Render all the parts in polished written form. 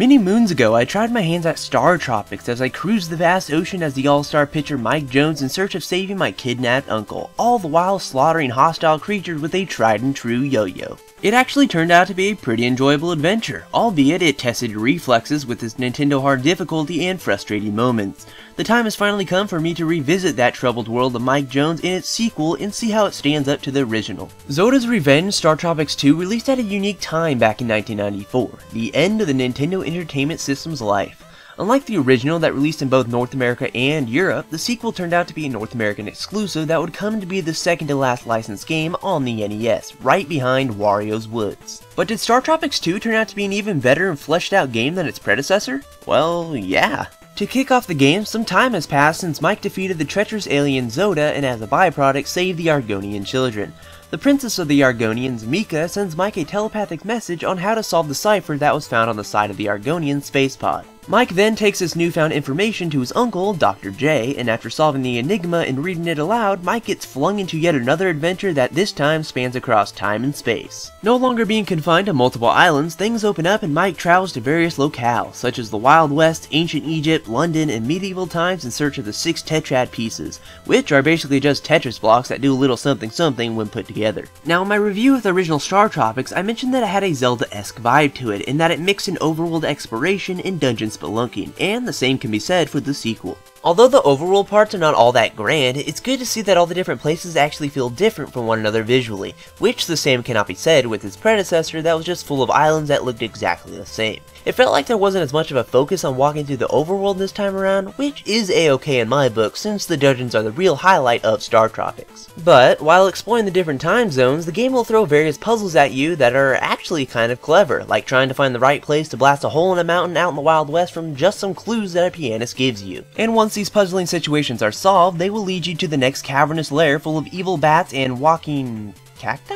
Many moons ago, I tried my hands at StarTropics as I cruised the vast ocean as the all-star pitcher Mike Jones in search of saving my kidnapped uncle, all the while slaughtering hostile creatures with a tried-and-true yo-yo. It actually turned out to be a pretty enjoyable adventure, albeit it tested your reflexes with its Nintendo hard difficulty and frustrating moments. The time has finally come for me to revisit that troubled world of Mike Jones in its sequel and see how it stands up to the original. Zoda Revenge StarTropics 2 released at a unique time back in 1994, the end of the Nintendo Entertainment System's life. Unlike the original that released in both North America and Europe, the sequel turned out to be a North American exclusive that would come to be the second to last licensed game on the NES, right behind Wario's Woods. But did StarTropics 2 turn out to be an even better and fleshed out game than its predecessor? Well, yeah. To kick off the game, some time has passed since Mike defeated the treacherous alien Zoda and as a byproduct saved the Argonian children. The princess of the Argonians, Mika, sends Mike a telepathic message on how to solve the cipher that was found on the side of the Argonian space pod. Mike then takes this newfound information to his uncle, Dr. J, and after solving the enigma and reading it aloud, Mike gets flung into yet another adventure that this time spans across time and space. No longer being confined to multiple islands, things open up and Mike travels to various locales, such as the Wild West, Ancient Egypt, London, and medieval times in search of the 6 tetrad pieces, which are basically just Tetris blocks that do a little something something when put together. Now in my review of the original StarTropics, I mentioned that it had a Zelda-esque vibe to it, in that it mixed in overworld exploration and dungeon spelunking, and the same can be said for the sequel. Although the overworld parts are not all that grand, it's good to see that all the different places actually feel different from one another visually, which the same cannot be said with its predecessor that was just full of islands that looked exactly the same. It felt like there wasn't as much of a focus on walking through the overworld this time around, which is a-okay in my book since the dungeons are the real highlight of StarTropics. But while exploring the different time zones, the game will throw various puzzles at you that are actually kind of clever, like trying to find the right place to blast a hole in a mountain out in the Wild West from just some clues that a pianist gives you. And once these puzzling situations are solved, they will lead you to the next cavernous lair full of evil bats and walking cacti?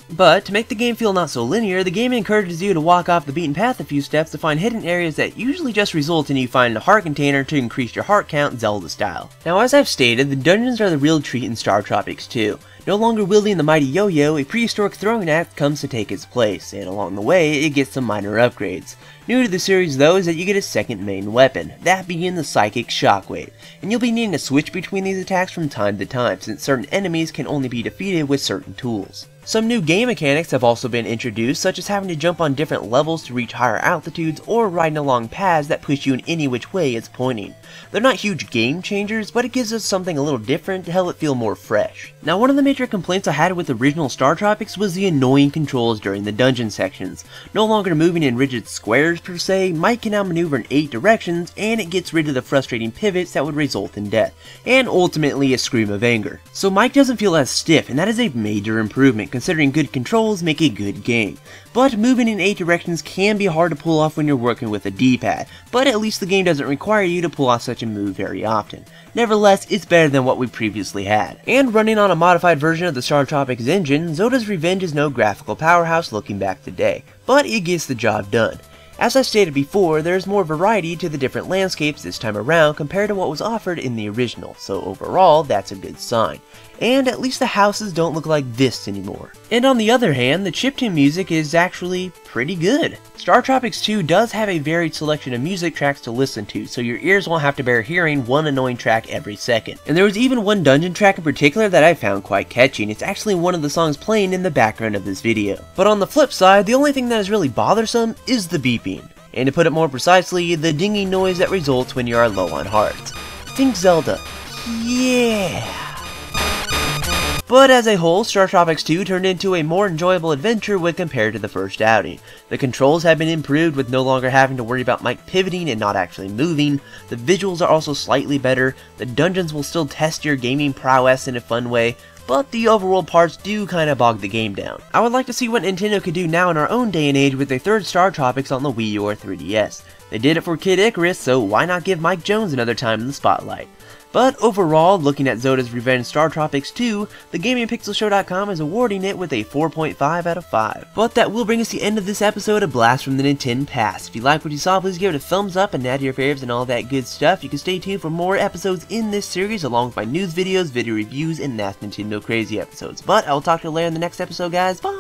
But to make the game feel not so linear, the game encourages you to walk off the beaten path a few steps to find hidden areas that usually just result in you finding a heart container to increase your heart count Zelda style. Now as I've stated, the dungeons are the real treat in StarTropics 2. No longer wielding the mighty yo-yo, a prehistoric throwing axe comes to take its place, and along the way, it gets some minor upgrades. New to the series though is that you get a second main weapon, that being the Psychic Shockwave, and you'll be needing to switch between these attacks from time to time since certain enemies can only be defeated with certain tools. Some new game mechanics have also been introduced, such as having to jump on different levels to reach higher altitudes or riding along paths that push you in any which way it's pointing. They're not huge game changers, but it gives us something a little different to help it feel more fresh. Now one of the major complaints I had with the original StarTropics was the annoying controls during the dungeon sections. No longer moving in rigid squares per se, Mike can now maneuver in 8 directions, and it gets rid of the frustrating pivots that would result in death, and ultimately a scream of anger. So Mike doesn't feel as stiff, and that is a major improvement considering good controls make a good game. But moving in 8 directions can be hard to pull off when you're working with a D-pad, but at least the game doesn't require you to pull off such a move very often. Nevertheless, it's better than what we previously had. And running on a modified version of the StarTropics engine, Zoda's Revenge is no graphical powerhouse looking back today, but it gets the job done. As I stated before, there is more variety to the different landscapes this time around compared to what was offered in the original, so overall, that's a good sign. And at least the houses don't look like this anymore. And on the other hand, the chiptune music is actually pretty good. StarTropics 2 does have a varied selection of music tracks to listen to, so your ears won't have to bear hearing one annoying track every second. And there was even one dungeon track in particular that I found quite catchy, and it's actually one of the songs playing in the background of this video. But on the flip side, the only thing that is really bothersome is the beeping. And to put it more precisely, the dinging noise that results when you are low on hearts. Think Zelda. Yeah! But as a whole, StarTropics 2 turned into a more enjoyable adventure when compared to the first outing. The controls have been improved with no longer having to worry about Mike pivoting and not actually moving. The visuals are also slightly better. The dungeons will still test your gaming prowess in a fun way, but the overworld parts do kinda bog the game down. I would like to see what Nintendo could do now in our own day and age with a third StarTropics on the Wii U or 3DS. They did it for Kid Icarus, so why not give Mike Jones another time in the spotlight? But overall, looking at Zoda's Revenge StarTropics 2, thegamingpixelshow.com is awarding it with a 4.5 out of 5. But that will bring us to the end of this episode of Blast from the NintenPast. If you like what you saw, please give it a thumbs up and add your favorites and all that good stuff. You can stay tuned for more episodes in this series along with my news videos, video reviews, and Nintendo Crazy episodes. But I will talk to you later in the next episode, guys. Bye!